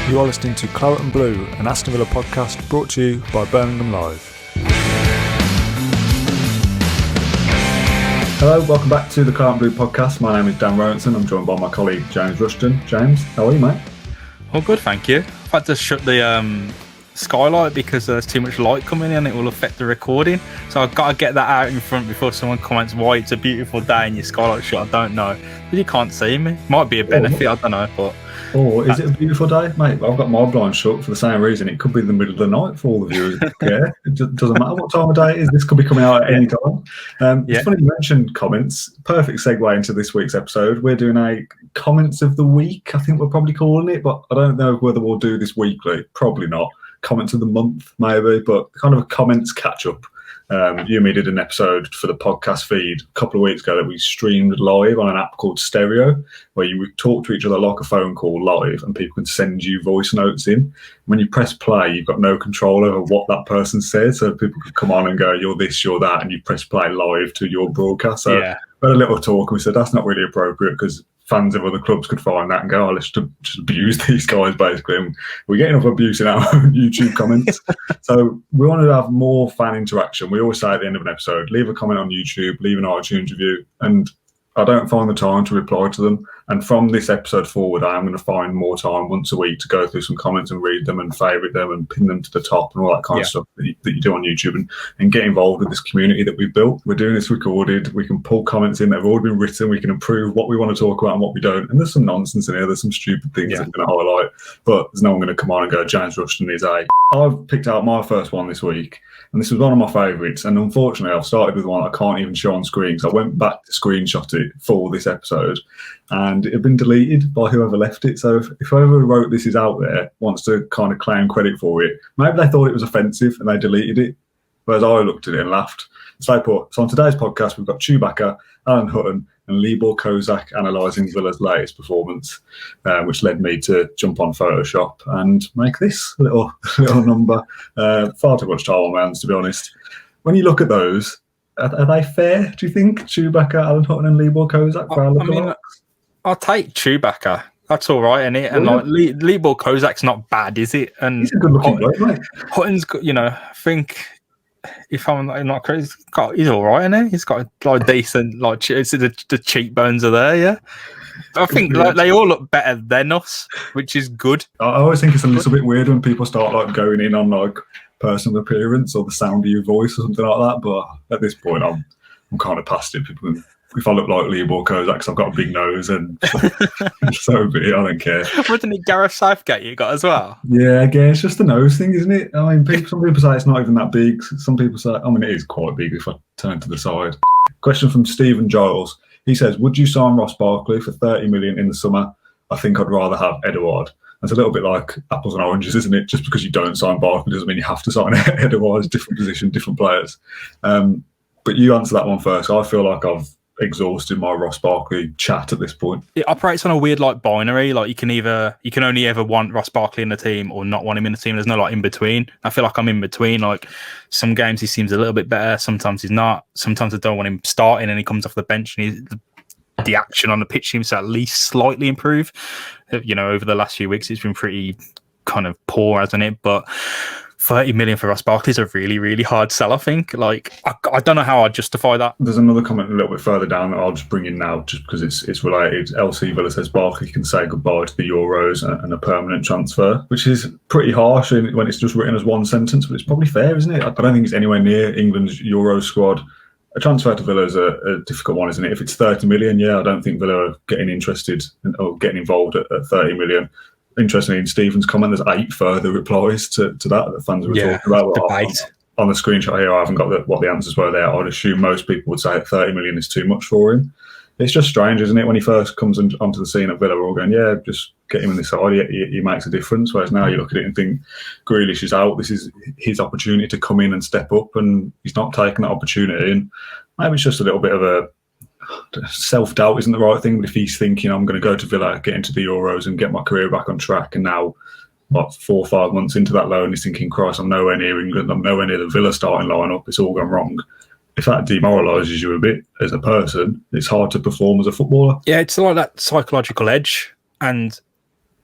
You are listening to Claret Blue, an Aston Villa podcast brought to you by Birmingham Live. Hello, welcome back to the Claret Blue podcast. My name is Dan Rolinson. I'm joined by my colleague James Rushton. James, how are you, mate? Oh, good, thank you. I've had to shut the skylight because there's too much light coming in. It will affect the recording. So I've got to get that out in front before someone comments why it's a beautiful day and your skylight shut. I don't know. But you can't see me. Might be a benefit, I don't know. But is it a beautiful day, mate? I've got my blind shut for the same reason. It could be the middle of the night for all the viewers. Yeah, it doesn't matter what time of day it is. This could be coming out at any time. It's funny you mentioned comments. Perfect segue into this week's episode. We're doing a comments of the week, I think we're probably calling it, but I don't know whether we'll do this weekly. Probably not. Comments of the month, maybe, but kind of a comments catch up. You and me did an episode for the podcast feed a couple of weeks ago that we streamed live on an app called Stereo, where you would talk to each other like a phone call live and people can send you voice notes in. When you press play, you've got no control over what that person says, so people could come on and go, you're this, you're that, and you press play live to your broadcast. So we had a little talk and we said that's not really appropriate because fans of other clubs could find that and go, let's just abuse these guys, basically. And we're getting enough abuse in our own YouTube comments. So we wanted to have more fan interaction. We always say at the end of an episode, leave a comment on YouTube, leave an iTunes review, and I don't find the time to reply to them. And from this episode forward, I am going to find more time once a week to go through some comments and read them and favourite them and pin them to the top and all that kind of stuff that you do on YouTube and get involved with this community that we've built. We're doing this recorded. We can pull comments in that have already been written. We can improve what we want to talk about and what we don't. And there's some nonsense in here. There's some stupid things that I'm going to highlight. But there's no one going to come on and go, James Rushton is a... I've picked out my first one this week. And this was one of my favourites. And unfortunately, I've started with one I can't even show on screen. So I went back to screenshot it for this episode. And it had been deleted by whoever left it. So if whoever wrote this is out there, wants to kind of claim credit for it, maybe they thought it was offensive and they deleted it. Whereas I looked at it and laughed. So on today's podcast, we've got Chewbacca, Alan Hutton, and Libor Kozak analysing Villa's latest performance, which led me to jump on Photoshop and make this little number. Far too much time on my hands, to be honest. When you look at those, are they fair, do you think? Chewbacca, Alan Hutton, and Libor Kozak? I'll take Chewbacca. That's all right, isn't it? And Libor Kozak's not bad, is it? And he's a good-looking bloke, mate. Hutton's got, I think... If I'm not crazy, he's all right, isn't he? He's got like decent, like the cheekbones are there, yeah. I think they all look better than us, which is good. I always think it's a little bit weird when people start like going in on like personal appearance or the sound of your voice or something like that. But at this point, I'm kind of past it. People, if I look like Libor Kozak, because I've got a big nose and so be it, I don't care. Wasn't it Gareth Southgate you got as well? Yeah, again, it's just the nose thing, isn't it? I mean, some people say it's not even that big. Some people say, I mean, it is quite big if I turn to the side. Question from Stephen Giles. He says, would you sign Ross Barkley for 30 million in the summer? I think I'd rather have Edouard. It's a little bit like apples and oranges, isn't it? Just because you don't sign Barkley doesn't mean you have to sign Edouard. Different position, different players. But you answer that one first. I feel like I've exhausted my Ross Barkley chat at this point. It operates on a weird like binary. Like you can only ever want Ross Barkley in the team or not want him in the team. There's no like in between. I feel like I'm in between. Like some games he seems a little bit better, sometimes he's not. Sometimes I don't want him starting and he comes off the bench and the action on the pitch seems to at least slightly improve. Over the last few weeks it's been pretty kind of poor, hasn't it? But 30 million for Ross Barkley is a really, really hard sell, I think. Like, I don't know how I'd justify that. There's another comment a little bit further down that I'll just bring in now just because it's related. LC Villa says Barkley can say goodbye to the Euros and a permanent transfer, which is pretty harsh when it's just written as one sentence, but it's probably fair, isn't it? I don't think it's anywhere near England's Euro squad. A transfer to Villa is a difficult one, isn't it? If it's 30 million, I don't think Villa are getting interested or getting involved at 30 million. Interestingly, in Stephen's comment, there's 8 further replies to that fans were talking about. On the screenshot here, I haven't got what the answers were there. I'd assume most people would say 30 million is too much for him. It's just strange, isn't it? When he first comes onto the scene at Villa, we're all going, yeah, just get him in this side. He makes a difference. Whereas now you look at it and think, Grealish is out. This is his opportunity to come in and step up, and he's not taking that opportunity. And maybe it's just a little bit of a self-doubt isn't the right thing, but if he's thinking I'm going to go to Villa, get into the Euros and get my career back on track, and now 4 or 5 months into that loan he's thinking, Christ, I'm nowhere near England, I'm nowhere near the Villa starting lineup, it's all gone wrong. If that demoralises you a bit as a person, it's hard to perform as a footballer. Yeah, it's like that psychological edge, and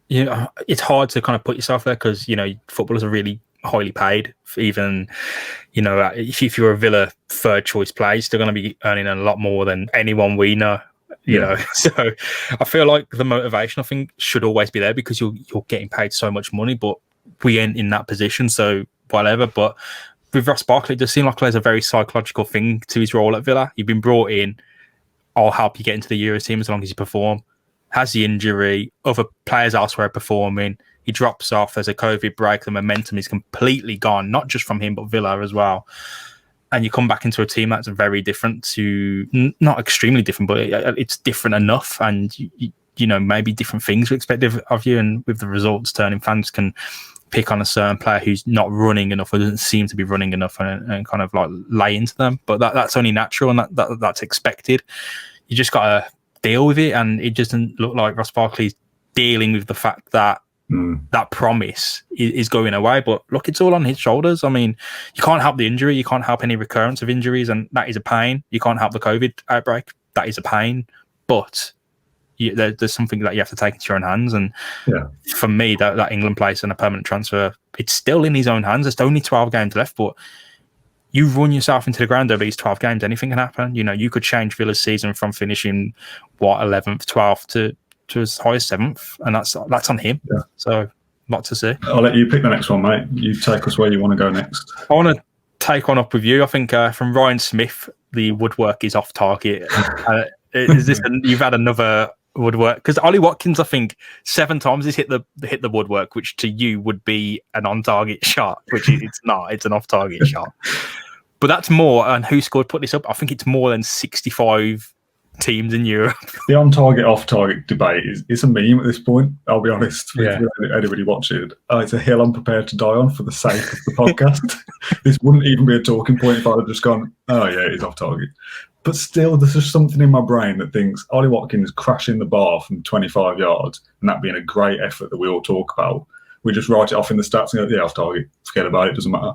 it's hard to kind of put yourself there because footballers are really highly paid. Even if you're a Villa third choice player, you're still going to be earning a lot more than anyone we know. So I feel like the motivation, I think, should always be there because you're getting paid so much money, but we ain't in that position, so whatever. But with Ross Barkley, it does seem like there's a very psychological thing to his role at Villa. You've been brought in, I'll help you get into the Euros team as long as you perform. Has the injury, other players elsewhere performing, he drops off, there's a COVID break, the momentum is completely gone, not just from him, but Villa as well. And you come back into a team that's very different to, not extremely different, but it's different enough. And, maybe different things we expect of you. And with the results turning, fans can pick on a certain player who's not running enough or doesn't seem to be running enough and kind of like lay into them. But that's only natural and that's expected. You just got to deal with it. And it doesn't look like Ross Barkley's dealing with the fact that that promise is going away. But look, it's all on his shoulders. I mean, you can't help the injury. You can't help any recurrence of injuries, and that is a pain. You can't help the COVID outbreak. That is a pain. But there's something that you have to take into your own hands. And for me, that England place and a permanent transfer, it's still in his own hands. There's only 12 games left, but you run yourself into the ground over these 12 games, anything can happen. You could change Villa's season from finishing 11th, 12th to as high as 7th, and that's on him. So, lot to see. I'll let you pick the next one, mate. You take us where you want to go next. I want to take one up with you. I think from Ryan Smith, the woodwork is off target. Is this? You've had another woodwork because Ollie Watkins, I think 7 times he's hit the woodwork, which to you would be an on-target shot, which it's not. It's an off-target shot. But that's more. And who scored? Put this up. I think it's more than 65 teams in Europe. The on-target, off-target debate is a meme at this point. I'll be honest. Anybody watching it, it's a hill I'm prepared to die on for the sake of the podcast. This wouldn't even be a talking point if I had just gone, oh yeah, it's off-target. But still, there's just something in my brain that thinks Ollie Watkins crashing the bar from 25 yards and that being a great effort that we all talk about. We just write it off in the stats and go, yeah, off-target. Forget about it. Doesn't matter.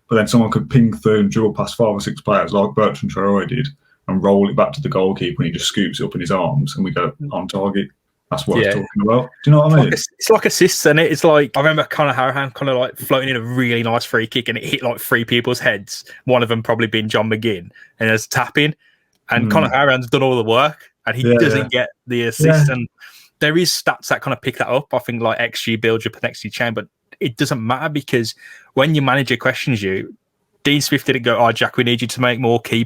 But then someone could ping through and dribble past 5 or 6 players like Bertrand Traore did and roll it back to the goalkeeper and he just scoops it up in his arms and we go, on target. That's what I was talking about. Do you know what I mean? It's like assists, isn't it? It's like, I remember Conor Harahan kind of like floating in a really nice free kick and it hit like 3 people's heads, one of them probably being John McGinn, and there's tapping. And Conor Harahan's done all the work and he doesn't get the assist. Yeah. And there is stats that kind of pick that up. I think like XG builds up an XG chain, but it doesn't matter because when your manager questions you, Dean Smith didn't go, oh, Jack, we need you to make more key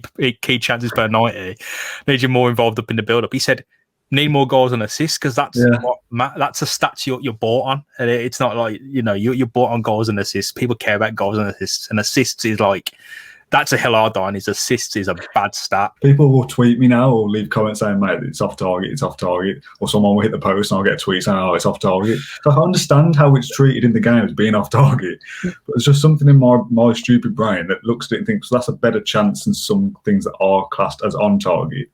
chances per 90. Need you more involved up in the build-up. He said, need more goals and assists because that's that's a stats you're bought on. And it's not like, you're bought on goals and assists. People care about goals and assists. And assists is like, that's a hill hard on. His assists is a bad stat. People will tweet me now or leave comments saying, mate, it's off target, it's off target. Or someone will hit the post and I'll get a tweet saying, oh, it's off target. So I understand how it's treated in the game as being off target. But there's just something in my stupid brain that looks at it and thinks, well, that's a better chance than some things that are classed as on target.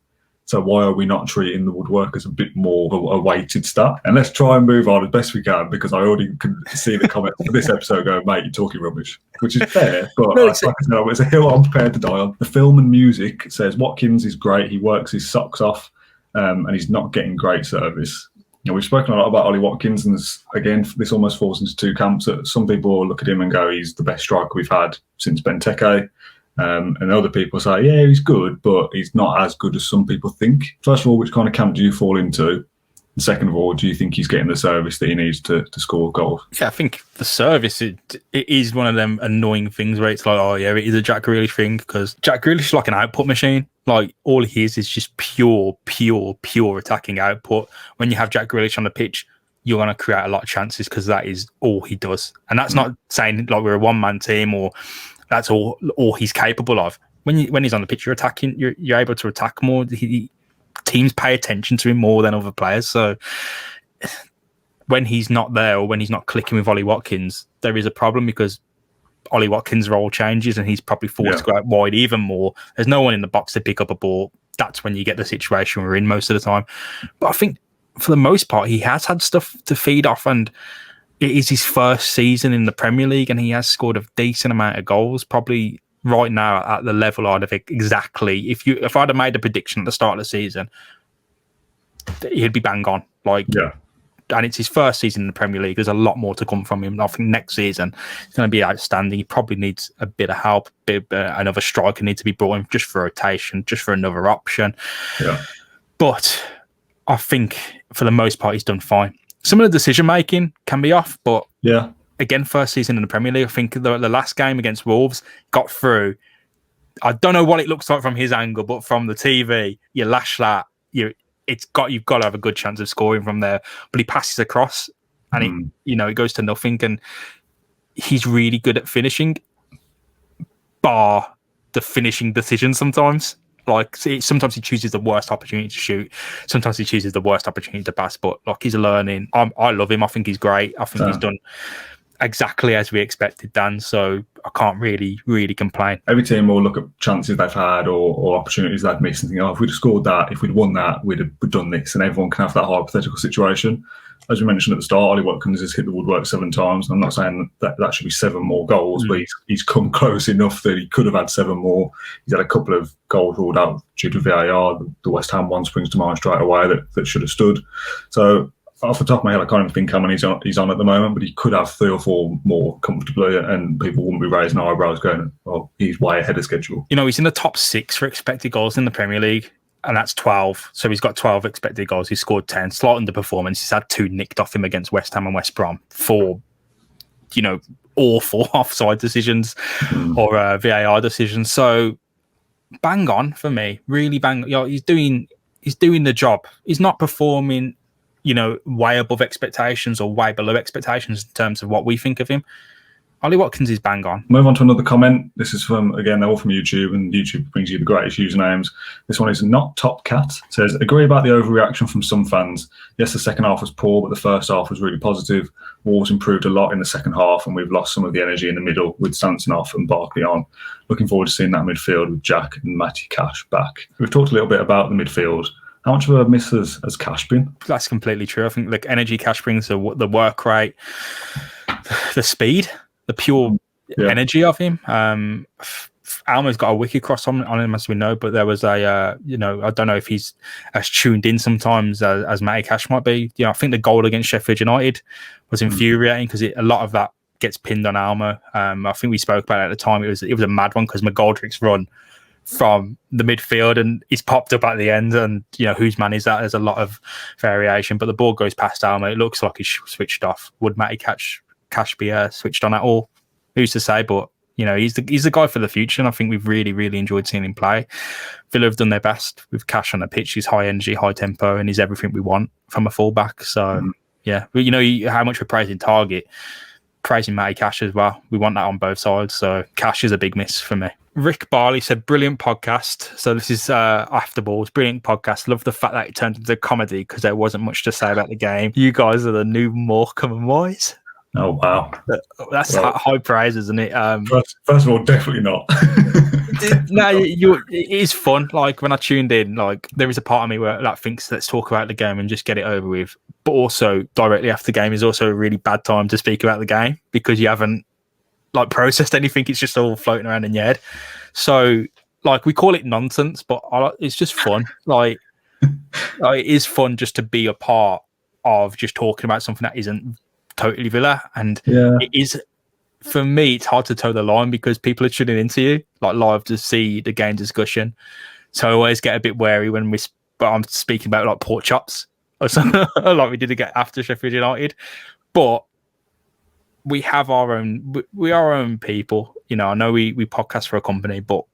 So why are we not treating the woodwork as a bit more of a weighted stat? And let's try and move on as best we can because I already can see the comments for this episode going, mate, you're talking rubbish, which is fair. But like I said, it's a hill I'm prepared to die on. The film and music says Watkins is great. He works his socks off and he's not getting great service. We've spoken a lot about Ollie Watkins and again, this almost falls into 2 camps. Some people look at him and go, he's the best striker we've had since Benteke. And other people say, yeah, he's good, but he's not as good as some people think. First of all, which kind of camp do you fall into? And second of all, do you think he's getting the service that he needs to score goals? Yeah, I think the service, it is one of them annoying things where it's like, oh yeah, it is a Jack Grealish thing because Jack Grealish is like an output machine. Like all he is just pure attacking output. When you have Jack Grealish on the pitch, you're going to create a lot of chances because that is all he does. And that's not saying like we're a one-man team or that's all he's capable of. When he's on the pitch, you're attacking. You're able to attack more. Teams pay attention to him more than other players. So when he's not there or when he's not clicking with Ollie Watkins, there is a problem because Ollie Watkins' role changes and he's probably forced to go out wide even more. There's no one in the box to pick up a ball. That's when you get the situation we're in most of the time. But I think for the most part, he has had stuff to feed off and it is his first season in the Premier League and he has scored a decent amount of goals, probably right now at the level I'd have exactly. If I'd have made a prediction at the start of the season, he'd be bang on. and it's his first season in the Premier League. There's a lot more to come from him. I think next season it's going to be outstanding. He probably needs a bit of help. Another striker needs to be brought in just for rotation, just for another option. Yeah. But I think for the most part, he's done fine. Some of the decision making can be off, but yeah, again, first season in the Premier League. I think the last game against Wolves got through. I don't know what it looks like from his angle, but from the TV, you lash that, you've got to have a good chance of scoring from there. But he passes across, and it goes to nothing. And he's really good at finishing, bar the finishing decision sometimes. Like sometimes he chooses the worst opportunity to shoot. Sometimes he chooses the worst opportunity to pass. But like he's learning. I love him. I think he's great. I think he's done exactly as we expected, Dan. So I can't really complain. Every team will look at chances they've had or opportunities they've missed and think, oh, if we'd have scored that, if we'd won that, we'd done this. And everyone can have that hypothetical situation. As we mentioned at the start, Ollie Watkins has hit the woodwork 7 times. I'm not saying that should be 7 more goals, but he's come close enough that he could have had 7 more. He's had a couple of goals ruled out due to VAR. The West Ham one springs to mind straight away that should have stood. So off the top of my head, I can't even think how many he's on at the moment, but he could have 3 or 4 more comfortably, and people wouldn't be raising eyebrows going, well, he's way ahead of schedule. He's in the top 6 for expected goals in the Premier League, and that's 12. So he's got 12 expected goals. He's scored 10. Slight underperformance. He's had 2 nicked off him against West Ham and West Brom for, awful offside decisions or VAR decisions. So bang on for me. Really bang. He's doing the job. He's not performing way above expectations or way below expectations in terms of what we think of him. Ollie Watkins is bang on. Move on to another comment. This is from, again, they're all from YouTube, and YouTube brings you the greatest usernames. This one is Not Top Cat. It says, agree about the overreaction from some fans. Yes, the second half was poor, but the first half was really positive. Wolves improved a lot in the second half, and we've lost some of the energy in the middle with Sanson off and Barkley on. Looking forward to seeing that midfield with Jack and Matty Cash back. We've talked a little bit about the midfield. How much of a miss has Cash been? That's completely true. I think energy Cash brings the work rate, the speed, the pure energy of him. Alma's got a wicked cross on him, as we know, but there was I don't know if he's as tuned in sometimes as Matty Cash might be. I think the goal against Sheffield United was infuriating because a lot of that gets pinned on Alma. I think we spoke about it at the time. It was a mad one because McGoldrick's run from the midfield and he's popped up at the end, and whose man is that? There's a lot of variation, but the ball goes past Alma. It looks like he's switched off. Would Matty Cash be switched on at all? Who's to say? But he's the guy for the future, and I think we've really enjoyed seeing him play. Villa have done their best with Cash on the pitch. He's high energy, high tempo, and he's everything we want from a fullback. So but how much we're praising Target, praising Matty Cash as well. We want that on both sides. So Cash is a big miss for me. Rick Barley said, brilliant podcast. So this is After Balls, brilliant podcast. Love the fact that it turned into comedy because there wasn't much to say about the game. You guys are the new Morecambe and Wise. Oh, wow. That's high praise, isn't it? First of all, definitely not. It is fun. Like when I tuned in, like there is a part of me where thinks let's talk about the game and just get it over with. But also directly after the game is also a really bad time to speak about the game because you haven't processed anything. It's just all floating around in your head. So we call it nonsense, but it's just fun. It is fun just to be a part of just talking about something that isn't totally Villa. And it is, for me, it's hard to toe the line because people are tuning into you live to see the game discussion. So I always get a bit wary when I'm speaking about pork chops or something like we did again after Sheffield United. But we have our own people. I know we podcast for a company, but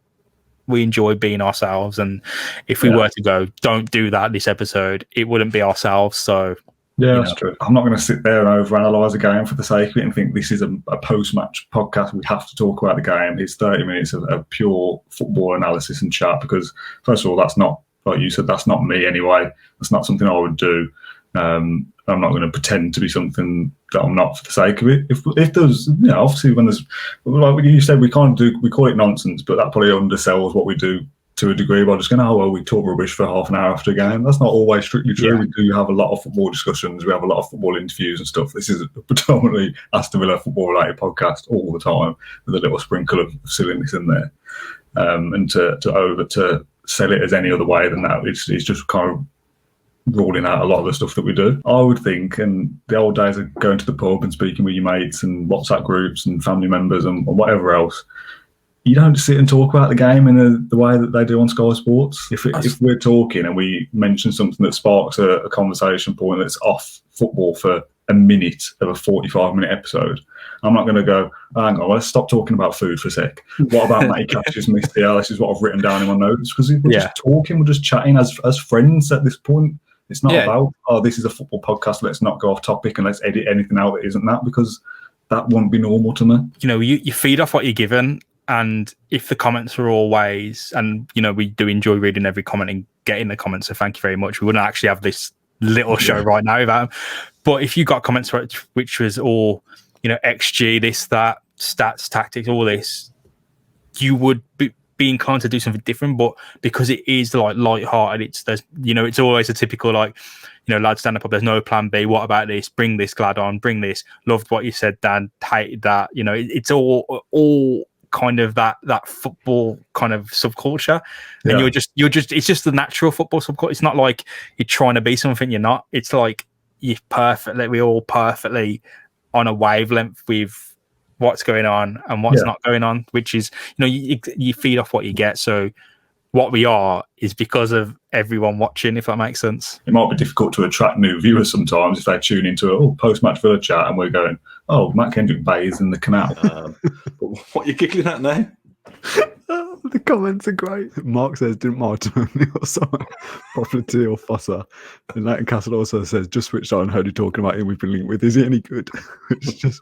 we enjoy being ourselves. And if we were to go, don't do that this episode, it wouldn't be ourselves. So that's true. I'm not going to sit there and overanalyze a game for the sake of it and think this is a post-match podcast. We have to talk about the game. It's 30 minutes of pure football analysis and chat because, first of all, that's not, like you said, that's not me anyway. That's not something I would do. I'm not going to pretend to be something that I'm not for the sake of it. If there's, obviously when there's, like you said, we call it nonsense, but that probably undersells what we do to a degree by just going, we talk rubbish for half an hour after a game. That's not always strictly true. Yeah. We do have a lot of football discussions. We have a lot of football interviews and stuff. This is a predominantly Aston Villa football-related podcast all the time with a little sprinkle of silliness in there. And to sell it as any other way than that, it's just kind of ruling out a lot of the stuff that we do. I would think, and the old days of going to the pub and speaking with your mates and WhatsApp groups and family members and whatever else, you don't sit and talk about the game in the way that they do on Sky Sports. If we're talking and we mention something that sparks a conversation point that's off football for a minute of a 45-minute episode, I'm not going to go, hang on, let's stop talking about food for a sec. What about Matty Cash's missed here? This is what I've written down in my notes. Because we're just talking, we're just chatting as friends at this point. It's not about, this is a football podcast, let's not go off topic and let's edit anything out that isn't that, because that won't be normal to me. You know, you feed off what you're given, and if the comments are always, and, you know, we do enjoy reading every comment and getting the comments, so thank you very much. We wouldn't actually have this little show right now without them. But if you got comments which was all, you know, XG, this, that, stats, tactics, all this, you would be inclined to do something different. But because it is like light-hearted, there's, you know, it's always a typical, like, you know, lads stand up, there's no plan B, what about this, bring this glad on, bring this, loved what you said, Dan, hated that, you know, it's all kind of that football kind of subculture. And you're just it's just the natural football subculture. It's not like you're trying to be something you're not. It's like we're all perfectly on a wavelength with what's going on and what's not going on, which is, you know, you feed off what you get. So what we are is because of everyone watching, if that makes sense. It might be difficult to attract new viewers sometimes if they tune into a post-match Villa chat and we're going, oh, Matt Kendrick bathes in the canal. But what are you giggling at now? The comments are great. Mark says, didn't Martin or someone property or Fosser? And Nathan Castle also says, just switched on and heard you talking about him we've been linked with. Is he any good? It's just,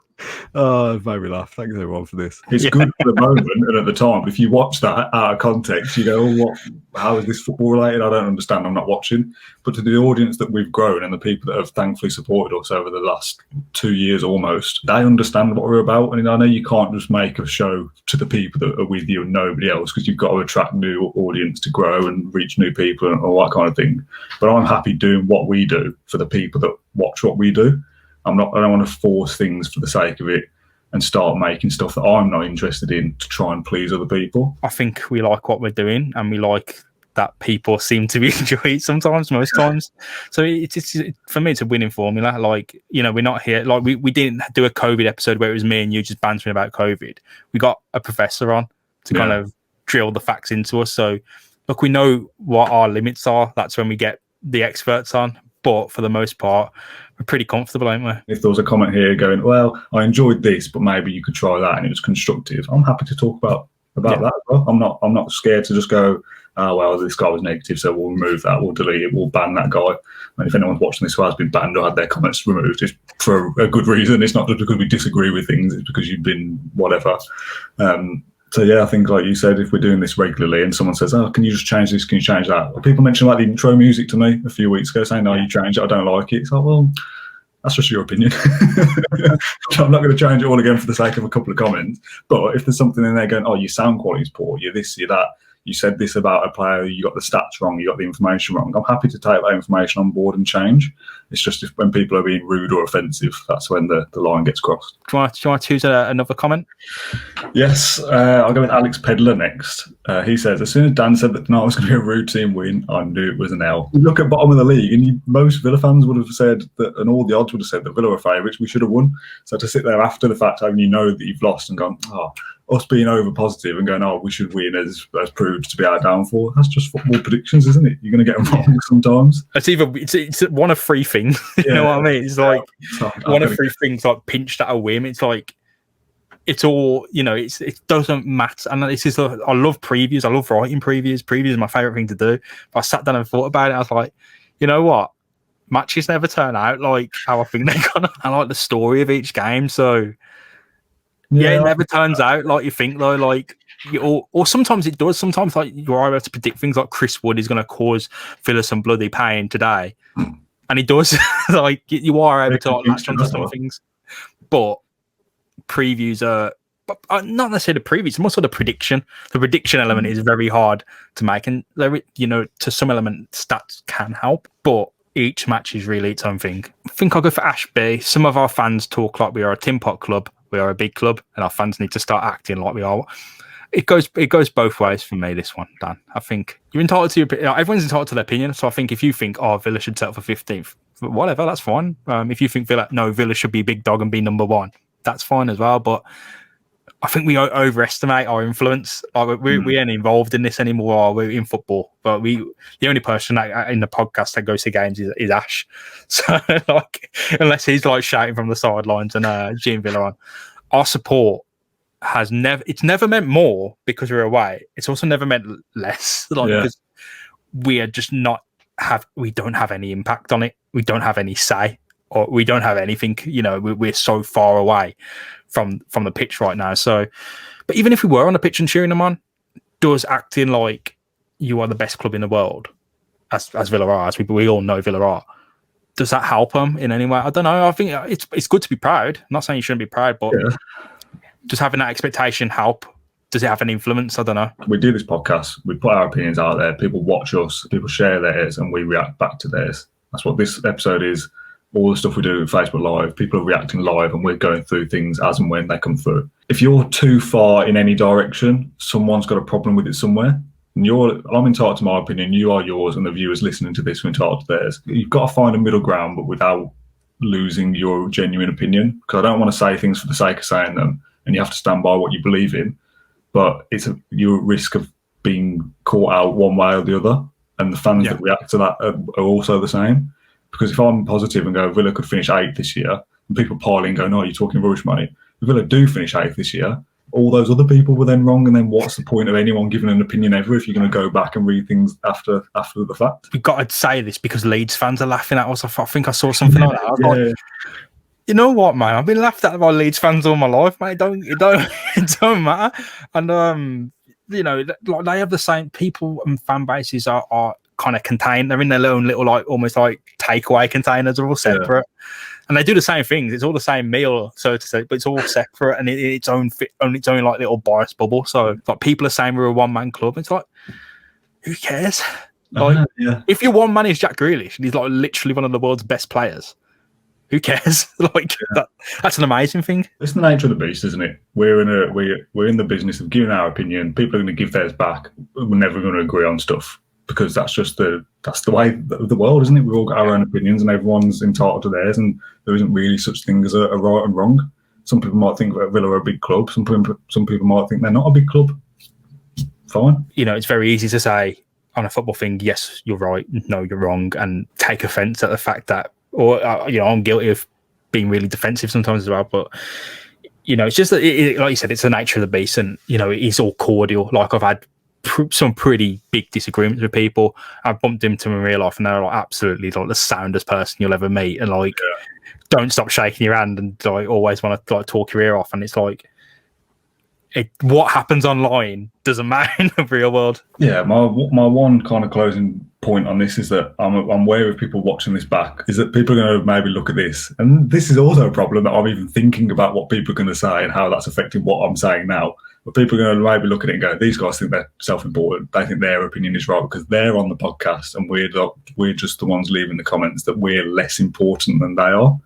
it made me laugh. Thanks everyone for this. It's good for the moment and at the time. But if you watch that out of context, you go, oh, how is this football related? I don't understand. I'm not watching. But to the audience that we've grown and the people that have thankfully supported us over the last 2 years almost, they understand what we're about. And I know you can't just make a show to the people that are with you and nobody else, because you've got to attract new audience to grow and reach new people and all that kind of thing. But I'm happy doing what we do for the people that watch what we do. I don't want to force things for the sake of it and start making stuff that I'm not interested in to try and please other people. I think we like what we're doing, and we like that people seem to be enjoying it sometimes, most times. So it's for me, it's a winning formula. Like, you know, we're not here, like we didn't do a COVID episode where it was me and you just bantering about COVID. We got a professor on to kind of drill the facts into us. So look, we know what our limits are. That's when we get the experts on. But for the most part, we're pretty comfortable, aren't we? If there was a comment here going, well, I enjoyed this, but maybe you could try that and it was constructive, I'm happy to talk about that as well. I'm not scared to just go, oh, well, this guy was negative, so we'll remove that, we'll delete it, we'll ban that guy. And if anyone's watching this who has been banned or had their comments removed, it's for a good reason. It's not just because we disagree with things, it's because you've been whatever. So, yeah, I think, like you said, if we're doing this regularly and someone says, oh, can you just change this, can you change that? Well, people mentioned like the intro music to me a few weeks ago saying, no, you changed it, I don't like it. It's like, well, that's just your opinion. I'm not going to change it all again for the sake of a couple of comments. But if there's something in there going, oh, your sound quality's poor, you're this, you're that, you said this about a player, you got the stats wrong, you got the information wrong, I'm happy to take that information on board and change. It's just when people are being rude or offensive, that's when the line gets crossed. Do you want to choose another comment? Yes, I'll go with Alex Pedler next. He says, as soon as Dan said that tonight was going to be a routine win, I knew it was an L. You look at bottom of the league, and most Villa fans would have said that, and all the odds would have said that Villa are favourites, we should have won. So to sit there after the fact, having you know that you've lost and gone, us being over positive and going, we should win as proved to be our downfall. That's just football predictions, isn't it? You're going to get them wrong sometimes. It's one of three things. You know what I mean? It's like one of three things, like pinched at a whim. It's like, it's all, you know, it doesn't matter. And this is, I love previews. I love writing previews. Previews is my favourite thing to do. But I sat down and thought about it. I was like, you know what? Matches never turn out like how I think they're gonna. I like the story of each game. So yeah, it never turns out like you think though. Like, or sometimes it does. Sometimes like you're able to predict things like Chris Wood is going to cause Villa some bloody pain today, and he does. Like you are able to latch onto some things, but previews are not necessarily the previews. More so the prediction. The prediction element is very hard to make, and there, you know, to some element stats can help, but each match is really its own thing. I think I'll go for Ash B. Some of our fans talk like we are a tin pot club. We are a big club, and our fans need to start acting like we are. it goes both ways for me. This one, Dan. I think you're entitled to everyone's entitled to their opinion. So I think if you think, Villa should settle for 15th, whatever, that's fine. If you think Villa should be big dog and be number one, that's fine as well. But I think we overestimate our influence. We ain't involved in this anymore. We're in football, but the only person in the podcast that goes to games is Ash. So unless he's shouting from the sidelines and Jean Villa on, our support it's never meant more because we're away. It's also never meant less. Because we are just we don't have any impact on it. We don't have any say, or we don't have anything. We're so far away from the pitch right now. So, but even if we were on the pitch and cheering them on, does acting like you are the best club in the world, as Villa are, as we all know Villa are, does that help them in any way? I don't know. I think it's good to be proud. I'm not saying you shouldn't be proud, but does having that expectation help? Does it have an influence? I don't know. We do this podcast. We put our opinions out there. People watch us. People share theirs, and we react back to theirs. That's what this episode is. All the stuff we do with Facebook Live, people are reacting live, and we're going through things as and when they come through. If you're too far in any direction, someone's got a problem with it somewhere. And I'm entitled to my opinion, you are yours, and the viewers listening to this are entitled to theirs. You've got to find a middle ground, but without losing your genuine opinion. Because I don't want to say things for the sake of saying them, and you have to stand by what you believe in. But you're at risk of being caught out one way or the other. And the fans that react to that are also the same. Because if I'm positive and go, Villa could finish 8th this year, and people pile in and go, no, you're talking rubbish, mate. If Villa do finish 8th this year, all those other people were then wrong, and then what's the point of anyone giving an opinion ever if you're going to go back and read things after the fact? We've got to say this because Leeds fans are laughing at us. I think I saw something like that. I was like, you know what, man? I've been laughed at by Leeds fans all my life, mate. It don't matter. And they have the same people, and fan bases are kind of contained. They're in their own little almost takeaway containers. Are all separate, and they do the same things. It's all the same meal, so to say, but it's all separate and its own little bias bubble. So people are saying we're a one-man club. It's like, who cares? If your one man is Jack Grealish and he's literally one of the world's best players, who cares? That's an amazing thing. It's the nature of the beast, isn't it? We're in the business of giving our opinion. People are going to give theirs back. We're never going to agree on stuff because that's the way of the world, isn't it? We've all got our own opinions, and everyone's entitled to theirs. And there isn't really such thing as a right and wrong. Some people might think that Villa are a big club. Some people might think they're not a big club. Fine. It's very easy to say on a football thing, yes, you're right, no, you're wrong, and take offence at the fact that. Or, I'm guilty of being really defensive sometimes as well. But, it's just that, like you said, it's the nature of the beast. And, it's all cordial. I've had some pretty big disagreements with people. I've bumped into them in real life, and they're absolutely the soundest person you'll ever meet. And, don't stop shaking your hand and, always want to, talk your ear off. And it's what happens online doesn't matter in the real world. Yeah, my one kind of closing point on this is that I'm wary of people watching this back, is that people are going to maybe look at this, and this is also a problem that I'm even thinking about what people are going to say and how that's affecting what I'm saying now. But people are going to maybe look at it and go, these guys think they're self-important. They think their opinion is right because they're on the podcast, and we're just the ones leaving the comments that we're less important than they are.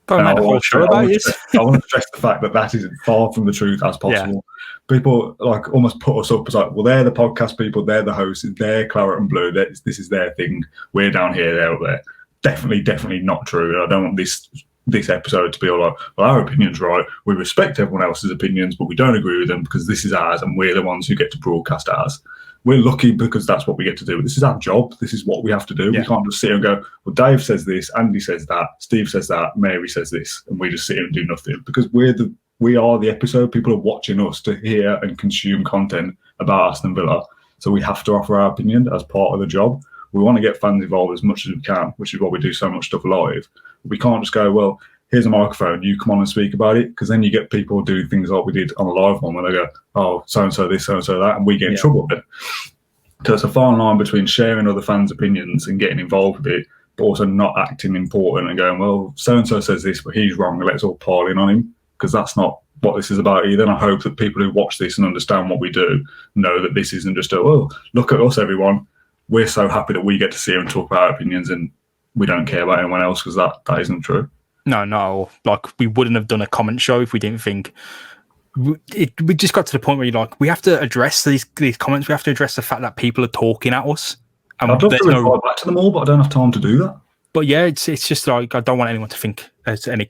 I want to stress the fact that is far from the truth as possible. Yeah. People almost put us up as well, they're the podcast people, they're the hosts, they're Claret and Blue, this is their thing. We're down here, they're up there. Definitely not true. I don't want this episode to be all well, our opinion's right. We respect everyone else's opinions, but we don't agree with them because this is ours, and we're the ones who get to broadcast ours. We're lucky because that's what we get to do. This is our job. This is what we have to do. Yeah. We can't just sit here and go, well, Dave says this, Andy says that, Steve says that, Mary says this, and we just sit here and do nothing because we are the episode. People are watching us to hear and consume content about Aston Villa. So we have to offer our opinion as part of the job. We want to get fans involved as much as we can, which is why we do so much stuff live. We can't just go, well, here's a microphone, you come on and speak about it, because then you get people do things like we did on the live one where they go, oh, so-and-so this, so-and-so that, and we get in trouble with it. So it's a fine line between sharing other fans' opinions and getting involved with it, but also not acting important and going, well, so-and-so says this, but he's wrong, let's all pile in on him, because that's not what this is about either. And I hope that people who watch this and understand what we do know that this isn't just look at us, everyone. We're so happy that we get to see and talk about our opinions, and we don't care about anyone else, because that isn't true. No. We wouldn't have done a comment show if we didn't think we just got to the point where you're like, we have to address these comments. We have to address the fact that people are talking at us. I'd love to reply back to them all, but I don't have time to do that. But yeah, it's just like, I don't want anyone to think as any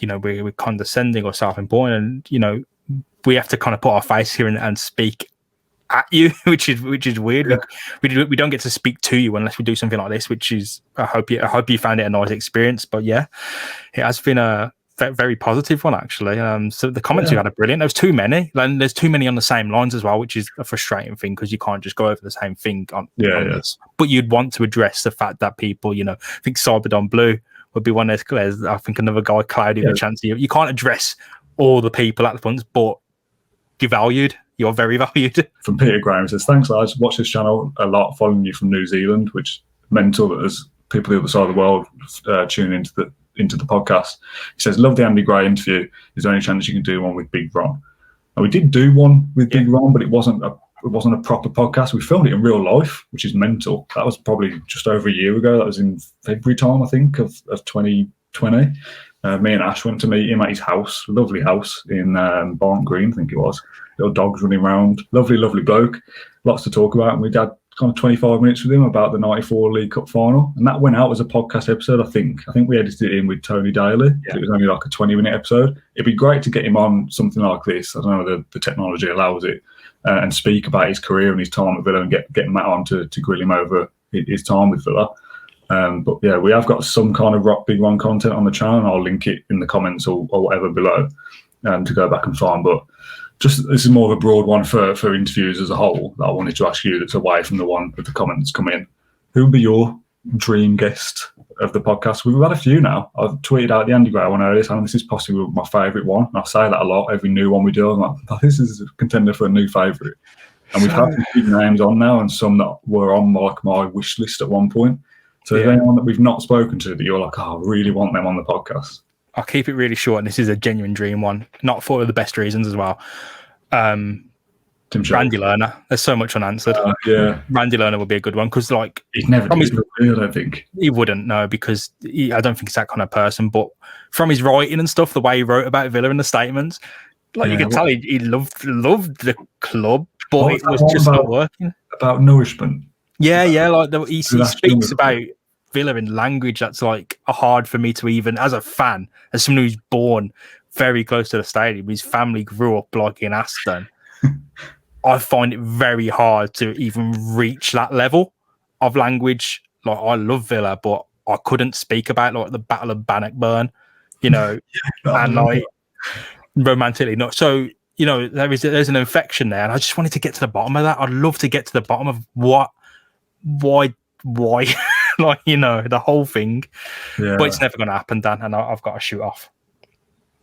we're condescending or self-important, and we have to kind of put our face here and speak at you, which is weird. Yeah. We don't get to speak to you unless we do something like this, which is I hope you found it a nice experience. But yeah, it has been a very positive one actually. So the comments you had are brilliant. There's too many, and there's too many on the same lines as well, which is a frustrating thing because you can't just go over the same thing on this. But you'd want to address the fact that people, I think Cyberdon Blue would be one. There's I think another guy, Cloudy, with a chance. You can't address all the people at the once, but you're valued. You're very valued. From Peter Graham says, thanks, lads. Watch this channel a lot, following you from New Zealand, which is mental that there's people the other side of the world tuning into the podcast. He says, love the Andy Gray interview. Is there any chance you can do one with Big Ron? And we did do one with Big Ron, but it wasn't a proper podcast. We filmed it in real life, which is mental. That was probably just over a year ago. That was in February time, I think, of 2020. Me and Ash went to meet him at his house, lovely house in Barnt Green, I think it was. Little dogs running around. Lovely bloke. Lots to talk about. And we had kind of 25 minutes with him about the 94 League Cup final. And that went out as a podcast episode, I think. I think we edited it in with Tony Daly. Yeah. It was only like a 20-minute episode. It'd be great to get him on something like this. I don't know whether the technology allows it. And speak about his career and his time at Villa and get Matt on to grill him over his time with Villa. But yeah, we have got some kind of Big Ron content on the channel, and I'll link it in the comments or whatever below to go back and find. But this is more of a broad one for interviews as a whole that I wanted to ask you that's away from the one with the comments come in. Who would be your dream guest of the podcast? We've had a few now. I've tweeted out the Andy Gray one earlier, and this is possibly my favourite one. And I say that a lot. Every new one we do, I'm like, this is a contender for a new favourite. And we've had some big names on now, and some that were on my wish list at one point. So is there anyone that we've not spoken to that you're like, I really want them on the podcast? I'll keep it really short, and this is a genuine dream one, not for the best reasons as well. Randy Lerner. There's so much unanswered. Randy Lerner would be a good one because, like, he'd never do it. I don't think he wouldn't. No, because I don't think he's that kind of person. But from his writing and stuff, the way he wrote about Villa in the statements, like you could tell, he loved the club, but it was just not working. About nourishment. Yeah. Like he speaks about Villa in language that's like hard for me to even, as a fan, as someone who's born very close to the stadium, his family grew up like in Aston. I find it very hard to even reach that level of language. Like, I love Villa, but I couldn't speak about like the Battle of Bannockburn, and like romantically not. So there's an infection there, and I just wanted to get to the bottom of that. I'd love to get to the bottom of why, like the whole thing. Yeah. But it's never going to happen, Dan, and I've got to shoot off.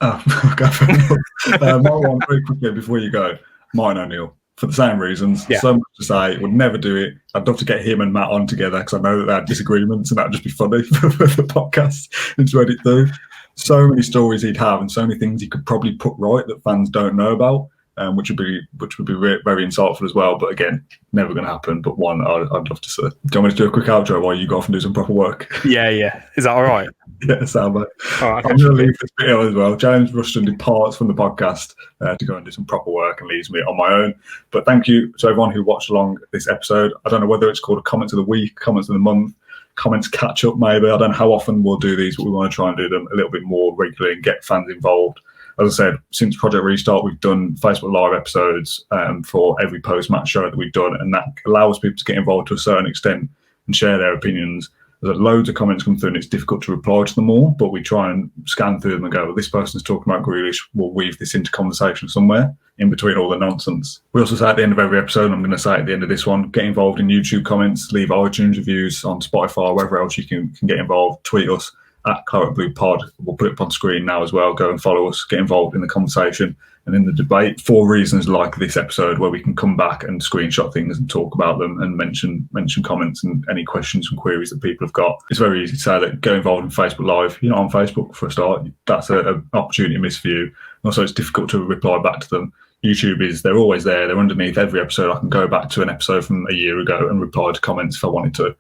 Oh, okay. My one very quickly before you go. Martin O'Neill, for the same reasons. So much to say, would never do it. I'd love to get him and Matt on together because I know that they had disagreements and that'd just be funny for the podcast and to edit through. So many stories he'd have and so many things he could probably put right that fans don't know about, which would be very insightful as well. But again, never going to happen. But one I'd love to see. Do you want me to do a quick outro while you go off and do some proper work? Yeah. Is that all right? Yeah, sound mate. Right, I'm going to leave this bit as well. James Rushton departs from the podcast to go and do some proper work and leaves me on my own. But thank you to everyone who watched along this episode. I don't know whether it's called a comments of the week, comments of the month, comments catch up maybe. I don't know how often we'll do these, but we want to try and do them a little bit more regularly and get fans involved. As I said, since Project Restart, we've done Facebook Live episodes for every post-match show that we've done, and that allows people to get involved to a certain extent and share their opinions. There's loads of comments come through and it's difficult to reply to them all, but we try and scan through them and go, well, this person's talking about Grealish, we'll weave this into conversation somewhere in between all the nonsense. We also say at the end of every episode, and I'm going to say at the end of this one, get involved in YouTube comments, leave iTunes reviews on Spotify, wherever else you can get involved, tweet us at Claret Blue Pod. We'll put it up on screen now as well. Go and follow us, get involved in the conversation and in the debate for reasons like this episode where we can come back and screenshot things and talk about them and mention comments and any questions and queries that people have got. It's very easy to say that go involved in Facebook Live. You're not on Facebook for a start. That's an opportunity missed for you. And also, it's difficult to reply back to them. YouTube they're always there. They're underneath every episode. I can go back to an episode from a year ago and reply to comments if I wanted to.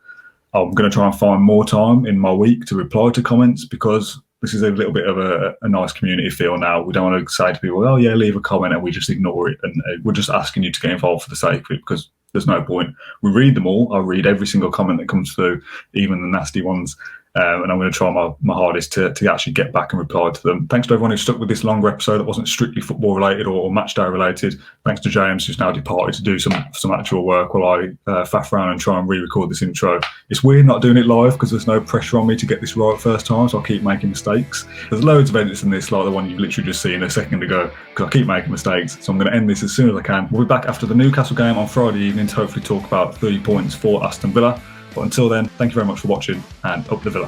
I'm going to try and find more time in my week to reply to comments because this is a little bit of a nice community feel now. We don't want to say to people, oh yeah, leave a comment, and we just ignore it. And we're just asking you to get involved for the sake of it, because there's no point. We read them all. I read every single comment that comes through, even the nasty ones. And I'm going to try my hardest to actually get back and reply to them. Thanks to everyone who stuck with this longer episode that wasn't strictly football related or match day related. Thanks to James, who's now departed to do some actual work while I faff around and try and re-record this intro. It's weird not doing it live because there's no pressure on me to get this right first time, so I keep making mistakes. There's loads of edits in this, like the one you've literally just seen a second ago, because I keep making mistakes. So I'm going to end this as soon as I can. We'll be back after the Newcastle game on Friday evening to hopefully talk about 3 points for Aston Villa. But until then, thank you very much for watching, and up the Villa.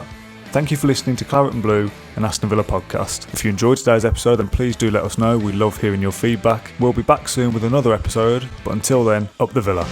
Thank you for listening to Claret and Blue, an Aston Villa podcast. If you enjoyed today's episode, then please do let us know. We love hearing your feedback. We'll be back soon with another episode, but until then, up the Villa.